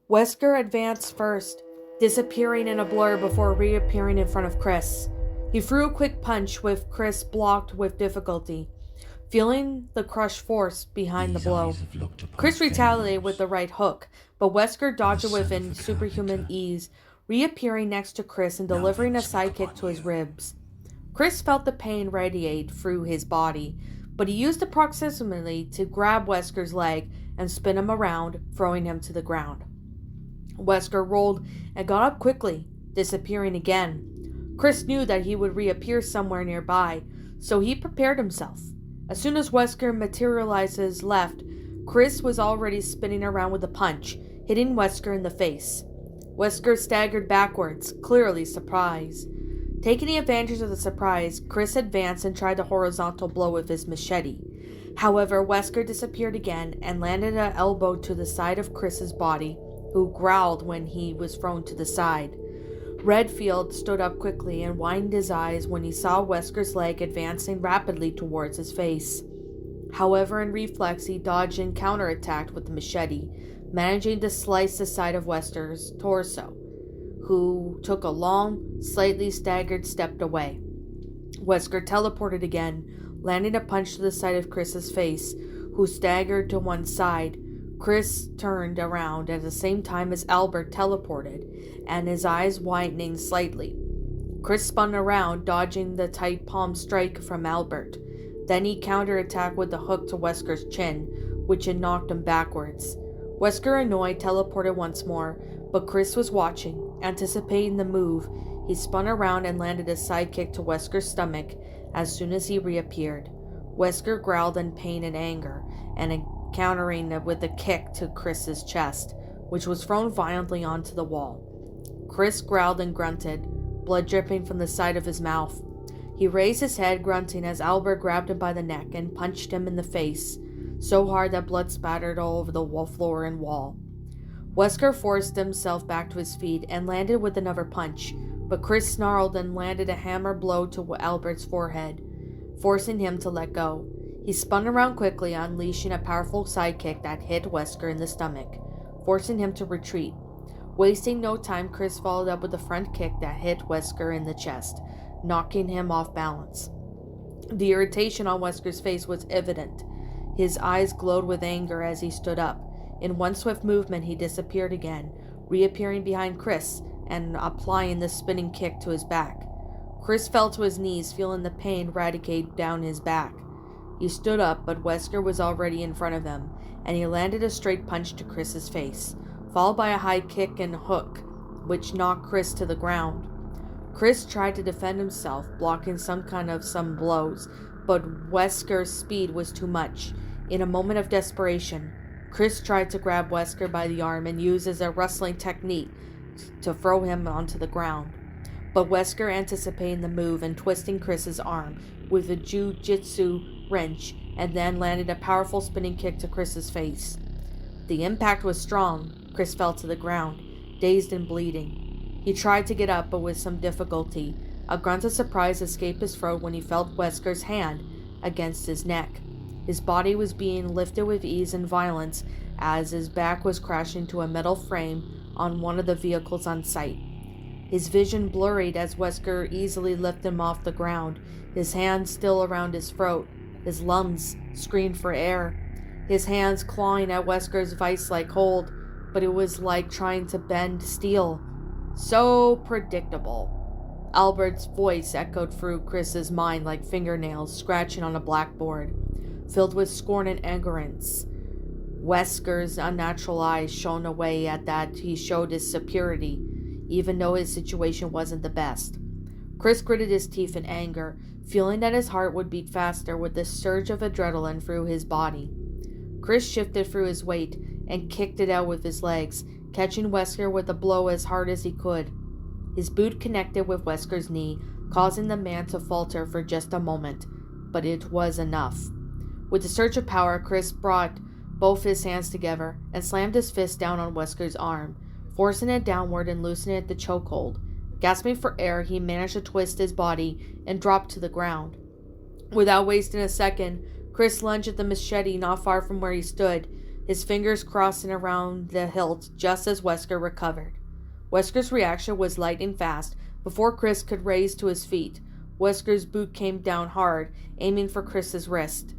Wesker advanced first, disappearing in a blur before reappearing in front of Chris. He threw a quick punch with Chris blocked with difficulty, feeling the crush force behind the blow. Chris retaliated with the right hook, but Wesker dodged it with superhuman ease, reappearing next to Chris and delivering a sidekick to his ribs. Chris felt the pain radiate through his body, but he used the proximity to grab Wesker's leg and spin him around, throwing him to the ground. Wesker rolled and got up quickly, disappearing again. Chris knew that he would reappear somewhere nearby, so he prepared himself. As soon as Wesker materialized to his left, Chris was already spinning around with a punch, hitting Wesker in the face. Wesker staggered backwards, clearly surprised. Taking advantage of the surprise, Chris advanced and tried a horizontal blow with his machete. However, Wesker disappeared again and landed an elbow to the side of Chris's body, who growled when he was thrown to the side. Redfield stood up quickly and widened his eyes when he saw Wesker's leg advancing rapidly towards his face. However, in reflex, he dodged and counterattacked with the machete, managing to slice the side of Wesker's torso, who took a long, slightly staggered step away. Wesker teleported again, landing a punch to the side of Chris's face, who staggered to one side. Chris turned around at the same time as Albert teleported, and his eyes widening slightly. Chris spun around, dodging the tight palm strike from Albert. Then he counterattacked with the hook to Wesker's chin, which had knocked him backwards. Wesker, annoyed, teleported once more, but Chris was watching. Anticipating the move, he spun around and landed a sidekick to Wesker's stomach as soon as he reappeared. Wesker growled in pain and anger, and countering with a kick to Chris's chest, which was thrown violently onto the wall. Chris growled and grunted, blood dripping from the side of his mouth. He raised his head, grunting, as Albert grabbed him by the neck and punched him in the face, so hard that blood spattered all over the floor and wall. Wesker forced himself back to his feet and landed with another punch, but Chris snarled and landed a hammer blow to Albert's forehead, forcing him to let go. He spun around quickly, unleashing a powerful sidekick that hit Wesker in the stomach, forcing him to retreat. Wasting no time, Chris followed up with a front kick that hit Wesker in the chest, knocking him off balance. The irritation on Wesker's face was evident. His eyes glowed with anger as he stood up. In one swift movement, he disappeared again, reappearing behind Chris and applying the spinning kick to his back. Chris fell to his knees, feeling the pain radiate down his back. He stood up, but Wesker was already in front of him, and he landed a straight punch to Chris's face, followed by a high kick and hook, which knocked Chris to the ground. Chris tried to defend himself, blocking some blows, but Wesker's speed was too much. In a moment of desperation, Chris tried to grab Wesker by the arm and use as a wrestling technique to throw him onto the ground. But Wesker, anticipating the move and twisting Chris's arm with a jiu-jitsu wrench, and then landed a powerful spinning kick to Chris's face. The impact was strong. Chris fell to the ground, dazed and bleeding. He tried to get up, but with some difficulty. A grunt of surprise escaped his throat when he felt Wesker's hand against his neck. His body was being lifted with ease and violence as his back was crashing to a metal frame on one of the vehicles on site. His vision blurred as Wesker easily lifted him off the ground, his hands still around his throat. His lungs screamed for air, his hands clawing at Wesker's vice-like hold, but it was like trying to bend steel. So predictable. Albert's voice echoed through Chris's mind like fingernails scratching on a blackboard, filled with scorn and arrogance. Wesker's unnatural eyes shone away at that he showed his superiority, even though his situation wasn't the best. Chris gritted his teeth in anger, feeling that his heart would beat faster with the surge of adrenaline through his body. Chris shifted through his weight and kicked it out with his legs, catching Wesker with a blow as hard as he could. His boot connected with Wesker's knee, causing the man to falter for just a moment, but it was enough. With a surge of power, Chris brought both his hands together and slammed his fist down on Wesker's arm, forcing it downward and loosening it the chokehold. Gasping for air, he managed to twist his body and dropped to the ground. Without wasting a second, Chris lunged at the machete not far from where he stood, his fingers crossing around the hilt just as Wesker recovered. Wesker's reaction was lightning fast. Before Chris could raise to his feet, Wesker's boot came down hard, aiming for Chris's wrist.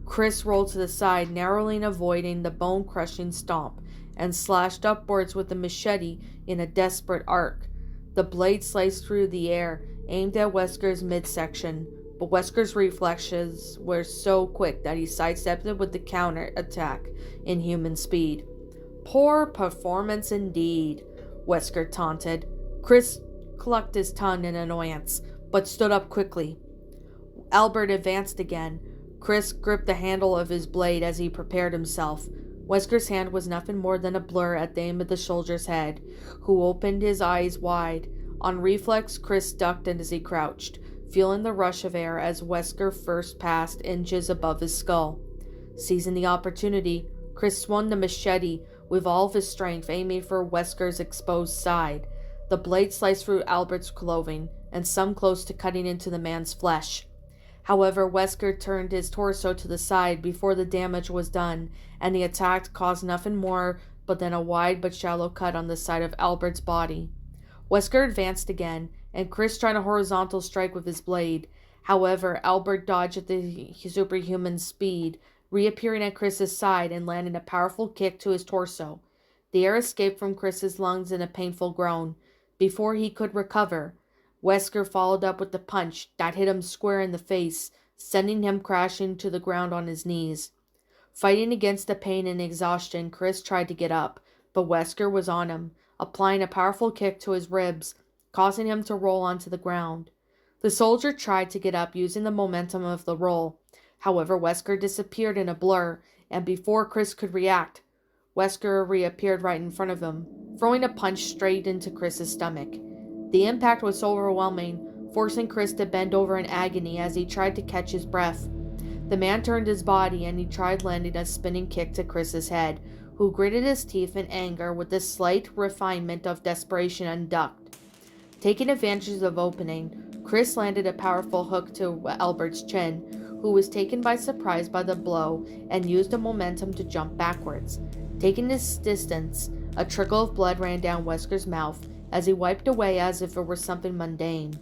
Chris rolled to the side, narrowly avoiding the bone-crushing stomp, and slashed upwards with the machete in a desperate arc. The blade sliced through the air, aimed at Wesker's midsection, but Wesker's reflexes were so quick that he sidestepped it with the counter-attack in human speed. "Poor performance indeed," Wesker taunted. Chris clucked his tongue in annoyance, but stood up quickly. Albert advanced again. Chris gripped the handle of his blade as he prepared himself. Wesker's hand was nothing more than a blur at the aim of the soldier's head, who opened his eyes wide. On reflex, Chris ducked as he crouched, feeling the rush of air as Wesker first passed inches above his skull. Seizing the opportunity, Chris swung the machete with all of his strength, aiming for Wesker's exposed side. The blade sliced through Albert's clothing, and some close to cutting into the man's flesh. However, Wesker turned his torso to the side before the damage was done, and the attack caused nothing more than a wide but shallow cut on the side of Albert's body. Wesker advanced again, and Chris tried a horizontal strike with his blade. However, Albert dodged at the superhuman speed, reappearing at Chris's side and landing a powerful kick to his torso. The air escaped from Chris's lungs in a painful groan. Before he could recover, Wesker followed up with the punch that hit him square in the face, sending him crashing to the ground on his knees. Fighting against the pain and exhaustion, Chris tried to get up, but Wesker was on him, applying a powerful kick to his ribs, causing him to roll onto the ground. The soldier tried to get up using the momentum of the roll. However, Wesker disappeared in a blur, and before Chris could react, Wesker reappeared right in front of him, throwing a punch straight into Chris's stomach. The impact was so overwhelming, forcing Chris to bend over in agony as he tried to catch his breath. The man turned his body and he tried landing a spinning kick to Chris's head, who gritted his teeth in anger with a slight refinement of desperation and ducked. Taking advantage of opening, Chris landed a powerful hook to Albert's chin, who was taken by surprise by the blow and used the momentum to jump backwards. Taking this distance, a trickle of blood ran down Wesker's mouth as he wiped away as if it were something mundane.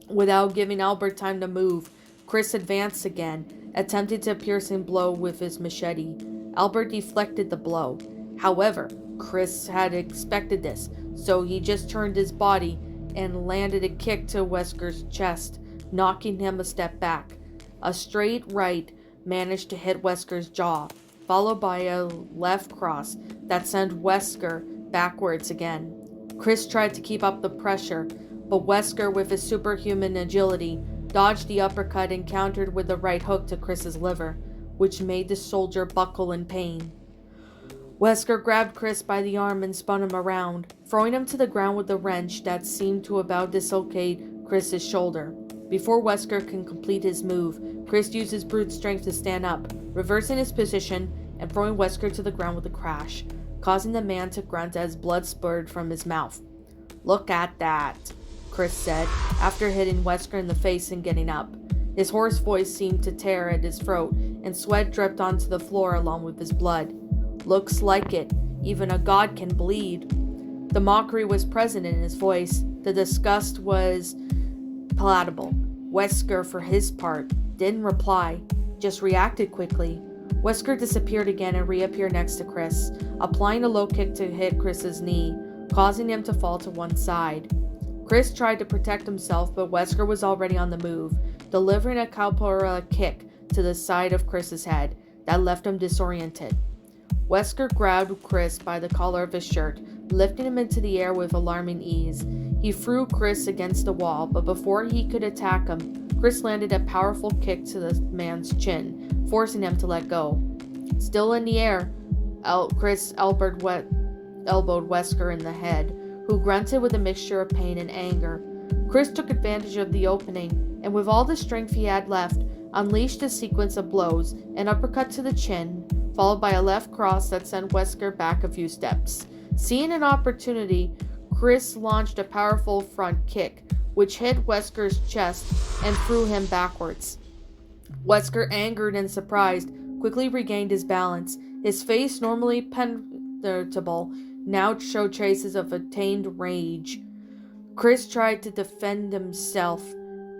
Without giving Albert time to move, Chris advanced again, attempting to piercing blow with his machete. Albert deflected the blow. However, Chris had expected this, so he just turned his body and landed a kick to Wesker's chest, knocking him a step back. A straight right managed to hit Wesker's jaw, followed by a left cross that sent Wesker backwards again. Chris tried to keep up the pressure, but Wesker, with his superhuman agility, dodged the uppercut and countered with a right hook to Chris's liver, which made the soldier buckle in pain. Wesker grabbed Chris by the arm and spun him around, throwing him to the ground with a wrench that seemed to about dislocate Chris's shoulder. Before Wesker can complete his move, Chris used his brute strength to stand up, reversing his position and throwing Wesker to the ground with a crash, causing the man to grunt as blood spurted from his mouth. "Look at that," Chris said, after hitting Wesker in the face and getting up. His hoarse voice seemed to tear at his throat, and sweat dripped onto the floor along with his blood. "Looks like it. Even a god can bleed." The mockery was present in his voice. The disgust was palatable. Wesker, for his part, didn't reply, just reacted quickly. Wesker disappeared again and reappeared next to Chris, applying a low kick to hit Chris's knee, causing him to fall to one side. Chris tried to protect himself, but Wesker was already on the move, delivering a capoeira kick to the side of Chris's head that left him disoriented. Wesker grabbed Chris by the collar of his shirt, lifting him into the air with alarming ease. He threw Chris against the wall, but before he could attack him, Chris landed a powerful kick to the man's chin, forcing him to let go. Still in the air, Chris elbowed Wesker in the head, who grunted with a mixture of pain and anger. Chris took advantage of the opening, and with all the strength he had left, unleashed a sequence of blows, an uppercut to the chin, followed by a left cross that sent Wesker back a few steps. Seeing an opportunity, Chris launched a powerful front kick, which hit Wesker's chest and threw him backwards. Wesker, angered and surprised, quickly regained his balance. His face, normally penetrable, now showed traces of attained rage. Chris tried to defend himself,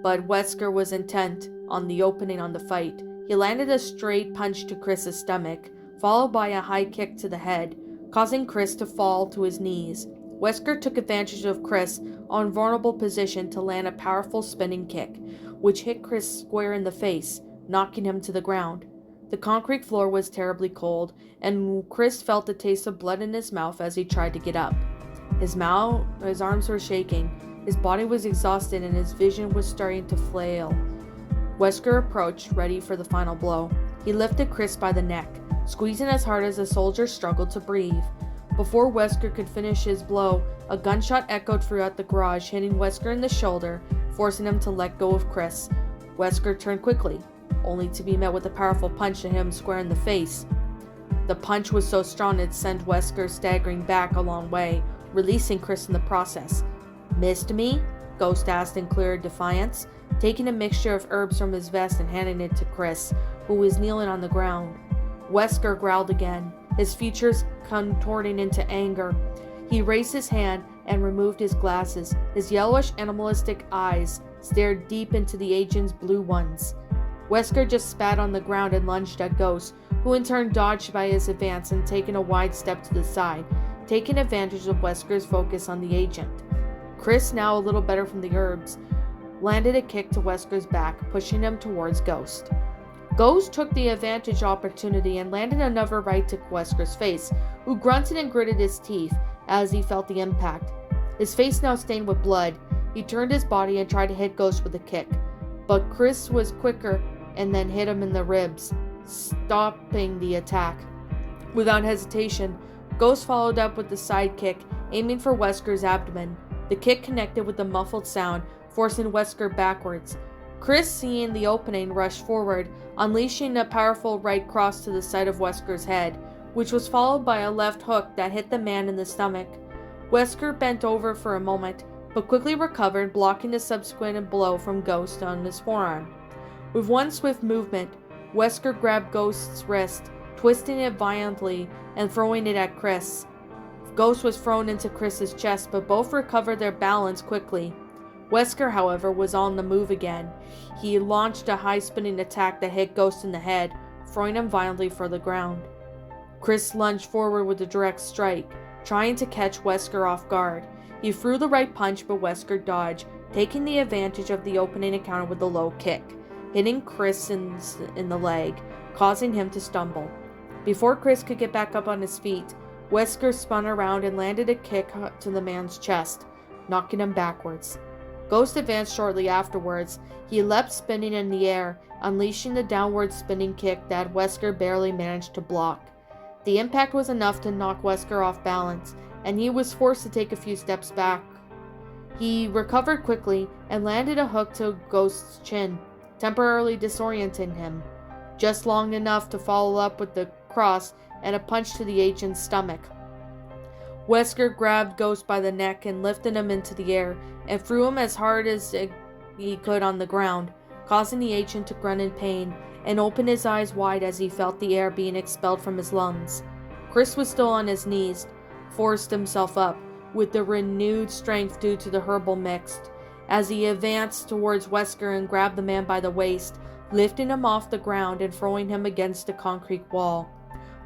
but Wesker was intent on the opening on the fight. He landed a straight punch to Chris's stomach, followed by a high kick to the head, causing Chris to fall to his knees. Wesker took advantage of Chris' vulnerable position to land a powerful spinning kick, which hit Chris square in the face, knocking him to the ground. The concrete floor was terribly cold, and Chris felt the taste of blood in his mouth as he tried to get up. His arms were shaking, his body was exhausted, and his vision was starting to flail. Wesker approached, ready for the final blow. He lifted Chris by the neck, squeezing as hard as the soldier struggled to breathe. Before Wesker could finish his blow, a gunshot echoed throughout the garage, hitting Wesker in the shoulder, forcing him to let go of Chris. Wesker turned quickly, only to be met with a powerful punch to hit him square in the face. The punch was so strong it sent Wesker staggering back a long way, releasing Chris in the process. "Missed me?" Ghost asked in clear defiance, taking a mixture of herbs from his vest and handing it to Chris, who was kneeling on the ground. Wesker growled again, his features contorting into anger. He raised his hand and removed his glasses. His yellowish animalistic eyes stared deep into the agent's blue ones. Wesker just spat on the ground and lunged at Ghost, who in turn dodged by his advance and taken a wide step to the side, taking advantage of Wesker's focus on the agent. Chris, now a little better from the herbs, landed a kick to Wesker's back, pushing him towards Ghost. Ghost took the advantage opportunity and landed another right to Wesker's face, who grunted and gritted his teeth as he felt the impact. His face now stained with blood, he turned his body and tried to hit Ghost with a kick, but Chris was quicker and then hit him in the ribs, stopping the attack. Without hesitation, Ghost followed up with the side kick, aiming for Wesker's abdomen. The kick connected with a muffled sound, forcing Wesker backwards. Chris, seeing the opening, rushed forward, unleashing a powerful right cross to the side of Wesker's head, which was followed by a left hook that hit the man in the stomach. Wesker bent over for a moment, but quickly recovered, blocking the subsequent blow from Ghost on his forearm. With one swift movement, Wesker grabbed Ghost's wrist, twisting it violently and throwing it at Chris. Ghost was thrown into Chris's chest, but both recovered their balance quickly. Wesker, however, was on the move again. He launched a high-spinning attack that hit Ghost in the head, throwing him violently for the ground. Chris lunged forward with a direct strike, trying to catch Wesker off guard. He threw the right punch, but Wesker dodged, taking the advantage of the opening encounter with a low kick, hitting Chris in the leg, causing him to stumble. Before Chris could get back up on his feet, Wesker spun around and landed a kick to the man's chest, knocking him backwards. Ghost advanced shortly afterwards. He leapt spinning in the air, unleashing the downward spinning kick that Wesker barely managed to block. The impact was enough to knock Wesker off balance, and he was forced to take a few steps back. He recovered quickly and landed a hook to Ghost's chin, temporarily disorienting him, just long enough to follow up with the cross and a punch to the agent's stomach. Wesker grabbed Ghost by the neck and lifted him into the air and threw him as hard as he could on the ground, causing the agent to grunt in pain and open his eyes wide as he felt the air being expelled from his lungs. Chris was still on his knees, forced himself up with the renewed strength due to the herbal mix, as he advanced towards Wesker and grabbed the man by the waist, lifting him off the ground and throwing him against a concrete wall.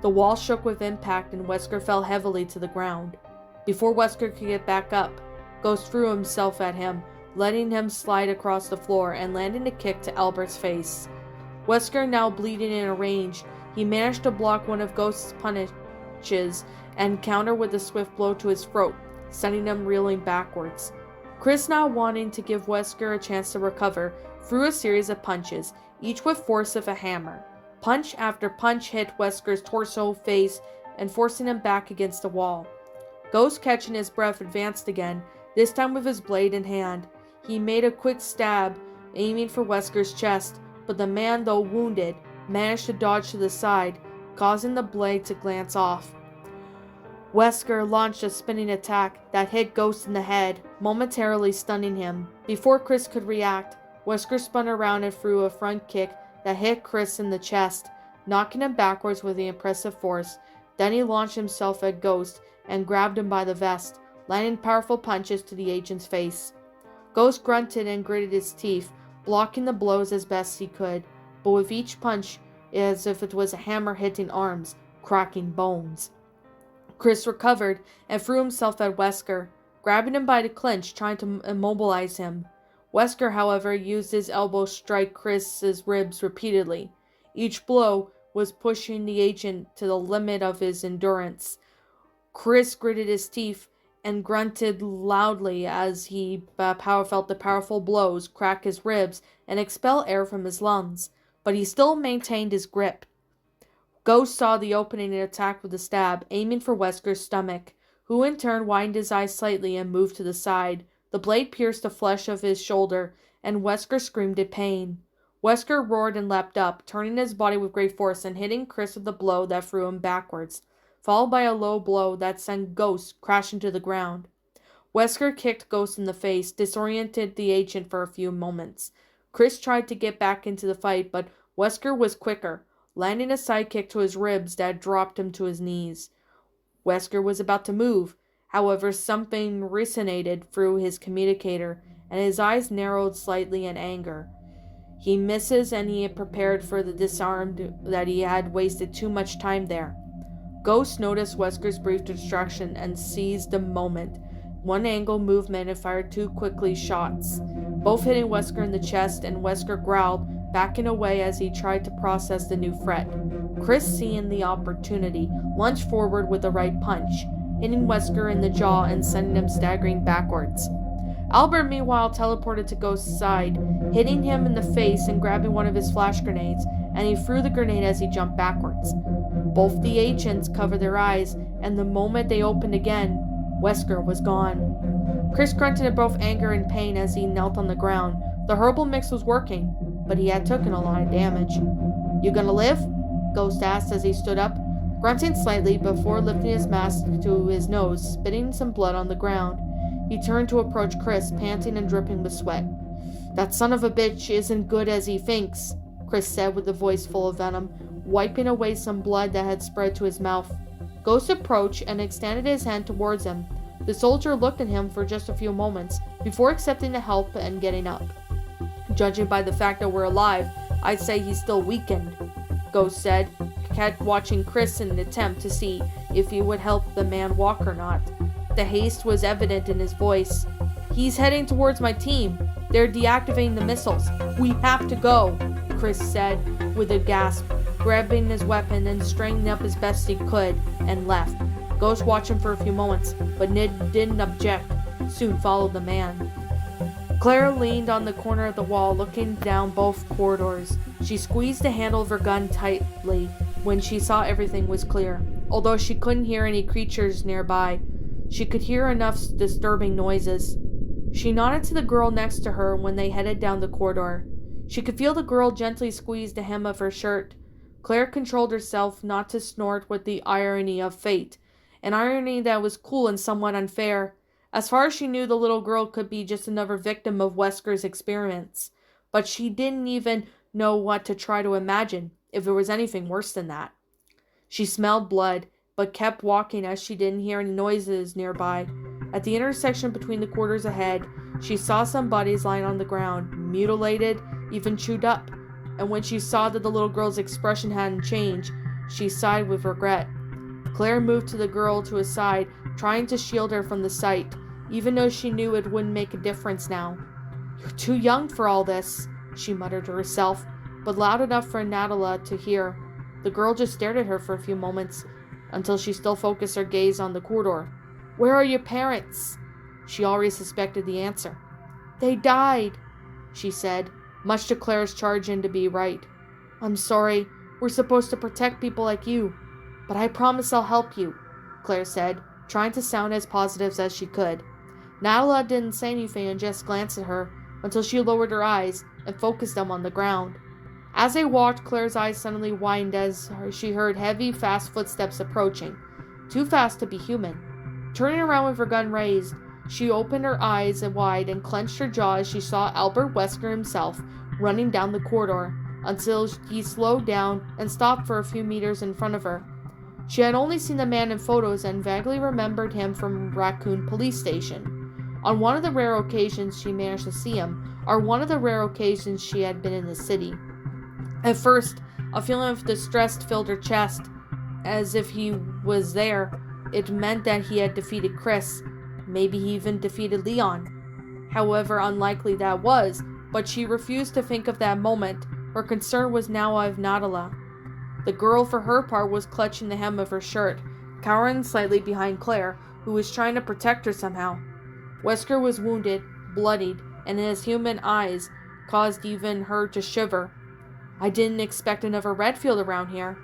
The wall shook with impact and Wesker fell heavily to the ground. Before Wesker could get back up, Ghost threw himself at him, letting him slide across the floor and landing a kick to Albert's face. Wesker, now bleeding and enraged, he managed to block one of Ghost's punches and counter with a swift blow to his throat, sending him reeling backwards. Chris, now wanting to give Wesker a chance to recover, threw a series of punches, each with force of a hammer. Punch after punch hit Wesker's torso, face, and forcing him back against the wall. Ghost, catching his breath, advanced again, this time with his blade in hand. He made a quick stab, aiming for Wesker's chest, but the man, though wounded, managed to dodge to the side, causing the blade to glance off. Wesker launched a spinning attack that hit Ghost in the head, momentarily stunning him. Before Chris could react, Wesker spun around and threw a front kick that hit Chris in the chest, knocking him backwards with the impressive force. Then he launched himself at Ghost and grabbed him by the vest, landing powerful punches to the agent's face. Ghost grunted and gritted his teeth, blocking the blows as best he could, but with each punch as if it was a hammer hitting arms, cracking bones. Chris recovered and threw himself at Wesker, grabbing him by the clinch, trying to immobilize him. Wesker, however, used his elbow to strike Chris's ribs repeatedly. Each blow was pushing the agent to the limit of his endurance. Chris gritted his teeth and grunted loudly as he felt the powerful blows crack his ribs and expel air from his lungs, but he still maintained his grip. Ghost saw the opening and attacked with a stab, aiming for Wesker's stomach, who in turn widened his eyes slightly and moved to the side. The blade pierced the flesh of his shoulder, and Wesker screamed in pain. Wesker roared and leapt up, turning his body with great force and hitting Chris with a blow that threw him backwards, followed by a low blow that sent Ghost crashing to the ground. Wesker kicked Ghost in the face, disoriented the agent for a few moments. Chris tried to get back into the fight, but Wesker was quicker, landing a sidekick to his ribs that dropped him to his knees. Wesker was about to move. However, something resonated through his communicator, and his eyes narrowed slightly in anger. He misses, and he had prepared for the disarmed that he had wasted too much time there. Ghost noticed Wesker's brief distraction and seized the moment. One angle movement and fired two quickly shots, both hitting Wesker in the chest, and Wesker growled, backing away as he tried to process the new threat. Chris, seeing the opportunity, lunged forward with the right punch, hitting Wesker in the jaw and sending him staggering backwards. Albert, meanwhile, teleported to Ghost's side, hitting him in the face and grabbing one of his flash grenades, and he threw the grenade as he jumped backwards. Both the agents covered their eyes, and the moment they opened again, Wesker was gone. Chris grunted in both anger and pain as he knelt on the ground. The herbal mix was working, but he had taken a lot of damage. "You gonna live?" Ghost asked as he stood up, grunting slightly before lifting his mask to his nose, spitting some blood on the ground. He turned to approach Chris, panting and dripping with sweat. "That son of a bitch isn't good as he thinks," Chris said with a voice full of venom, wiping away some blood that had spread to his mouth. Ghost approached and extended his hand towards him. The soldier looked at him for just a few moments before accepting the help and getting up. "Judging by the fact that we're alive, I'd say he's still weakened," Ghost said, kept watching Chris in an attempt to see if he would help the man walk or not. The haste was evident in his voice. "He's heading towards my team. They're deactivating the missiles. We have to go," Chris said with a gasp, grabbing his weapon and straightening up as best he could, and left. Ghost watched him for a few moments, but didn't object. Soon followed the man. Claire leaned on the corner of the wall, looking down both corridors. She squeezed the handle of her gun tightly when she saw everything was clear. Although she couldn't hear any creatures nearby, she could hear enough disturbing noises. She nodded to the girl next to her when they headed down the corridor. She could feel the girl gently squeeze the hem of her shirt. Claire controlled herself not to snort with the irony of fate, an irony that was cool and somewhat unfair. As far as she knew, the little girl could be just another victim of Wesker's experiments, but she didn't even know what to try to imagine, if there was anything worse than that. She smelled blood, but kept walking as she didn't hear any noises nearby. At the intersection between the quarters ahead, she saw some bodies lying on the ground, mutilated, even chewed up, and when she saw that the little girl's expression hadn't changed, she sighed with regret. Claire moved to the girl to his side, trying to shield her from the sight, even though she knew it wouldn't make a difference now. "You're too young for all this," she muttered to herself, but loud enough for Nadala to hear. The girl just stared at her for a few moments, until she still focused her gaze on the corridor. "Where are your parents?" She already suspected the answer. "They died," she said, much to Claire's chagrin to be right. "I'm sorry. We're supposed to protect people like you. But I promise I'll help you," Claire said, trying to sound as positive as she could. Nadala didn't say anything and just glanced at her until she lowered her eyes and focused them on the ground. As they walked, Claire's eyes suddenly widened as she heard heavy, fast footsteps approaching, too fast to be human. Turning around with her gun raised, she opened her eyes wide and clenched her jaw as she saw Albert Wesker himself running down the corridor. until he slowed down and stopped for a few meters in front of her. She had only seen the man in photos and vaguely remembered him from Raccoon Police Station. On one of the rare occasions she managed to see him, or one of the rare occasions she had been in the city. At first, a feeling of distress filled her chest, as if he was there. It meant that he had defeated Chris. Maybe he even defeated Leon. However unlikely that was, but she refused to think of that moment. Her concern was now of Nadala. The girl, for her part, was clutching the hem of her shirt, cowering slightly behind Claire, who was trying to protect her somehow. Wesker was wounded, bloodied, and his human eyes caused even her to shiver. I didn't expect another Redfield around here.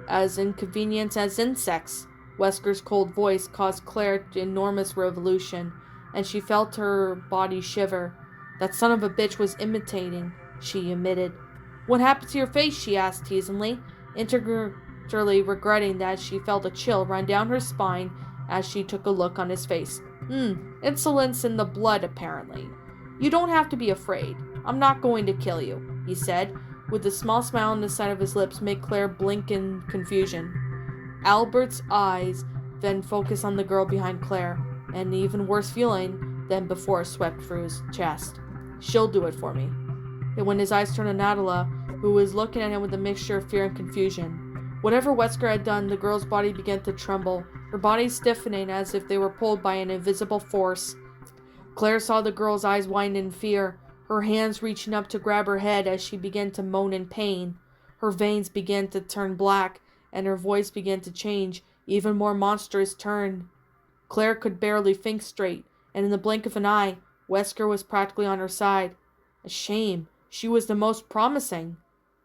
As inconvenient as insects. Wesker's cold voice caused Claire enormous revolution, and she felt her body shiver. That son of a bitch was imitating, she admitted. What happened to your face? She asked teasingly, intellectually regretting that she felt a chill run down her spine as she took a look on his face. Insolence in the blood, apparently. You don't have to be afraid. I'm not going to kill you, he said, with a small smile on the side of his lips made Claire blink in confusion. Albert's eyes then focused on the girl behind Claire, and an even worse feeling than before swept through his chest. She'll do it for me. And when his eyes turned to Nadala, who was looking at him with a mixture of fear and confusion. Whatever Wesker had done, the girl's body began to tremble, her body stiffening as if they were pulled by an invisible force. Claire saw the girl's eyes widen in fear, her hands reaching up to grab her head as she began to moan in pain. Her veins began to turn black, and her voice began to change, even more monstrous turn. Claire could barely think straight, and in the blink of an eye, Wesker was practically on her side. A shame. She was the most promising,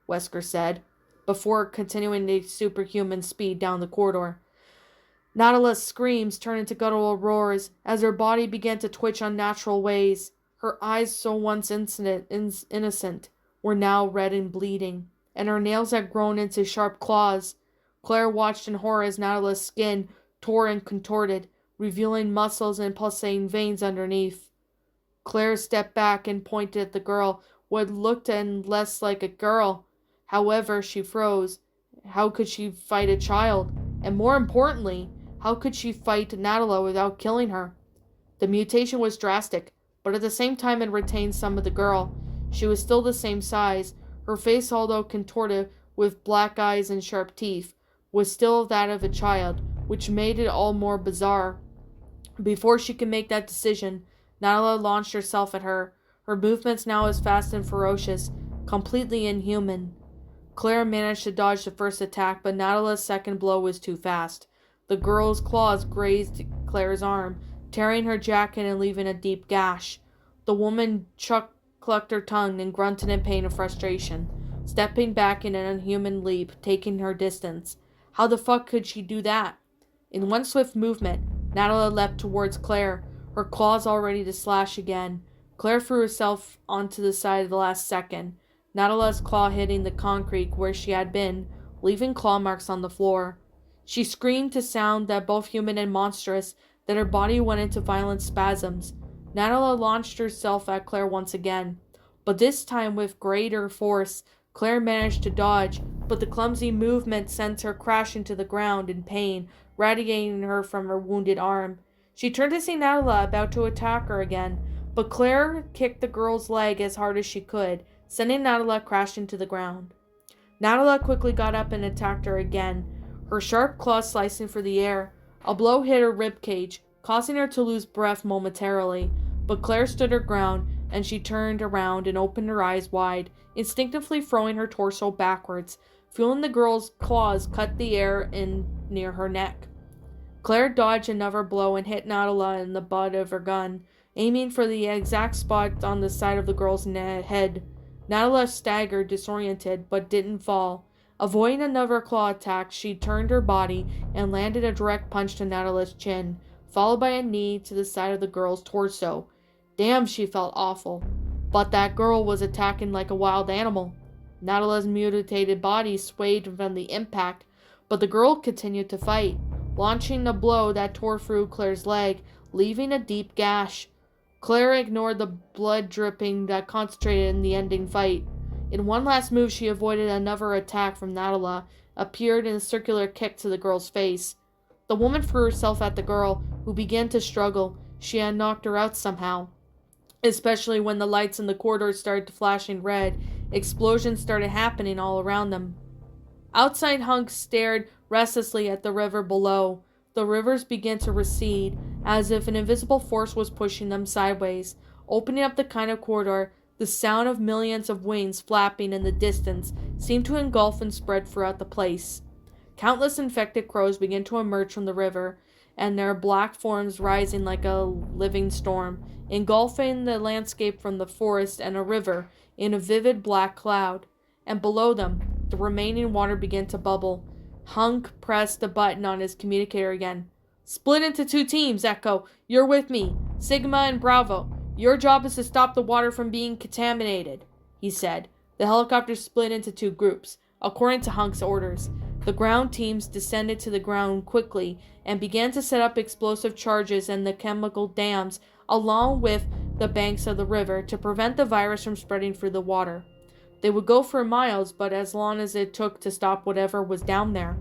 Wesker said, before continuing the superhuman speed down the corridor. Nadala's screams turned into guttural roars as her body began to twitch unnatural ways. Her eyes, so once innocent, were now red and bleeding, and her nails had grown into sharp claws. Claire watched in horror as Nadala's skin tore and contorted, revealing muscles and pulsating veins underneath. Claire stepped back and pointed at the girl, what looked and less like a girl. However, she froze. How could she fight a child? And more importantly, how could she fight Nadala without killing her? The mutation was drastic, but at the same time it retained some of the girl. She was still the same size. Her face, although contorted with black eyes and sharp teeth, was still that of a child, which made it all more bizarre. Before she could make that decision, Nadala launched herself at her, her movements now as fast and ferocious, completely inhuman. Claire managed to dodge the first attack, but Nadala's second blow was too fast. The girl's claws grazed Claire's arm, tearing her jacket and leaving a deep gash. The woman clucked her tongue and grunted in pain and frustration, stepping back in an unhuman leap, taking her distance. How the fuck could she do that? In one swift movement, Nadala leapt towards Claire, her claws all ready to slash again. Claire threw herself onto the side at the last second, Nadala's claw hitting the concrete where she had been, leaving claw marks on the floor. She screamed to sound that both human and monstrous, that her body went into violent spasms. Nadala launched herself at Claire once again, but this time with greater force. Claire managed to dodge, but the clumsy movement sent her crashing to the ground in pain, radiating her from her wounded arm. She turned to see Nadala about to attack her again, but Claire kicked the girl's leg as hard as she could, sending Nadala crashing to the ground. Nadala quickly got up and attacked her again, her sharp claws slicing through the air. A blow hit her ribcage, causing her to lose breath momentarily, but Claire stood her ground, and she turned around and opened her eyes wide, instinctively throwing her torso backwards, feeling the girl's claws cut the air in near her neck. Claire dodged another blow and hit Nadala in the butt of her gun, aiming for the exact spot on the side of the girl's head. Nadala staggered, disoriented, but didn't fall. Avoiding another claw attack, she turned her body and landed a direct punch to Nadala's chin, followed by a knee to the side of the girl's torso. Damn, she felt awful. But that girl was attacking like a wild animal. Nadala's mutilated body swayed from the impact, but the girl continued to fight, launching a blow that tore through Claire's leg, leaving a deep gash. Claire ignored the blood dripping that concentrated in the ending fight. In one last move, she avoided another attack from Nadala, appeared in a circular kick to the girl's face. The woman threw herself at the girl, who began to struggle. She had knocked her out somehow. Especially when the lights in the corridor started flashing red, explosions started happening all around them. Outside, Hunk stared restlessly at the river below. The rivers began to recede, as if an invisible force was pushing them sideways, opening up the kind of corridor. The sound of millions of wings flapping in the distance seemed to engulf and spread throughout the place. Countless infected crows began to emerge from the river, and their black forms rising like a living storm, engulfing the landscape from the forest and a river in a vivid black cloud. And below them, the remaining water began to bubble. Hunk pressed the button on his communicator again. "Split into 2 teams, Echo. You're with me. Sigma and Bravo. Your job is to stop the water from being contaminated," he said. The helicopter split into 2 groups, according to Hunk's orders. The ground teams descended to the ground quickly and began to set up explosive charges and the chemical dams along with the banks of the river to prevent the virus from spreading through the water. They would go for miles, but as long as it took to stop whatever was down there.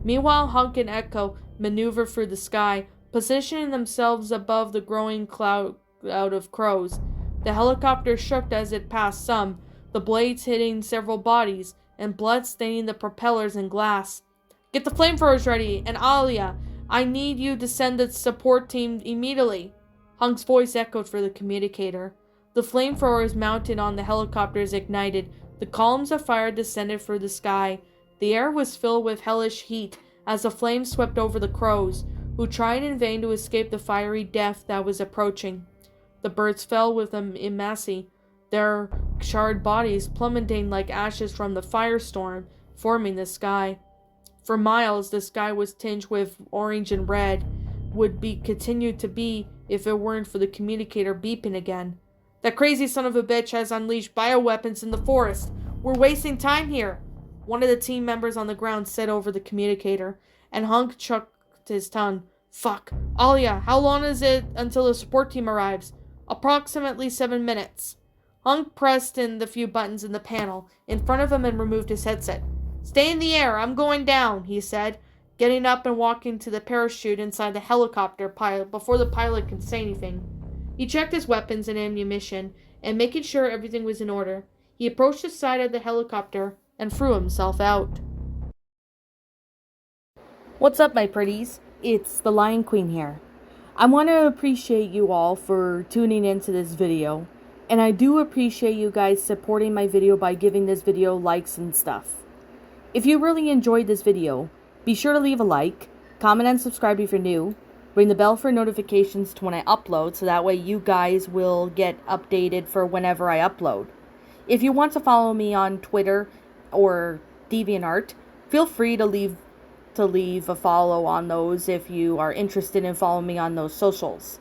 Meanwhile, Hunk and Echo maneuvered through the sky, positioning themselves above the growing cloud of crows. The helicopter shook as it passed some, the blades hitting several bodies, and blood staining the propellers and glass. "Get the flamethrowers ready, and Alia, I need you to send the support team immediately." Hunk's voice echoed through the communicator. The flamethrowers mounted on the helicopters ignited. The columns of fire descended through the sky. The air was filled with hellish heat as the flames swept over the crows, who tried in vain to escape the fiery death that was approaching. The birds fell with them in massy, their charred bodies plummeting like ashes from the firestorm, forming the sky. For miles, the sky was tinged with orange and red, would be continued to be if it weren't for the communicator beeping again. "That crazy son of a bitch has unleashed bioweapons in the forest. We're wasting time here," one of the team members on the ground said over the communicator, and Hunk chucked his tongue. "Fuck. Alia, how long is it until the support team arrives?" "Approximately 7 minutes. Hunk pressed in the few buttons in the panel in front of him and removed his headset. "Stay in the air, I'm going down," he said, getting up and walking to the parachute inside the helicopter pilot before the pilot could say anything. He checked his weapons and ammunition, and making sure everything was in order, he approached the side of the helicopter and threw himself out. What's up, my pretties? It's the Lion Queen here. I want to appreciate you all for tuning into this video, and I do appreciate you guys supporting my video by giving this video likes and stuff. If you really enjoyed this video, be sure to leave a like, comment and subscribe if you're new, ring the bell for notifications to when I upload so that way you guys will get updated for whenever I upload. If you want to follow me on Twitter or DeviantArt, feel free to leave a follow on those if you are interested in following me on those socials.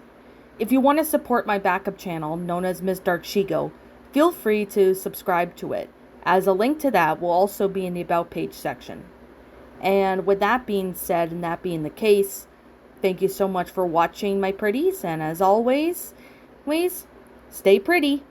If you want to support my backup channel, known as Miss Dark Shigo, feel free to subscribe to it, as a link to that will also be in the About page section. And with that being said, and that being the case, thank you so much for watching, my pretties, and as always, stay pretty.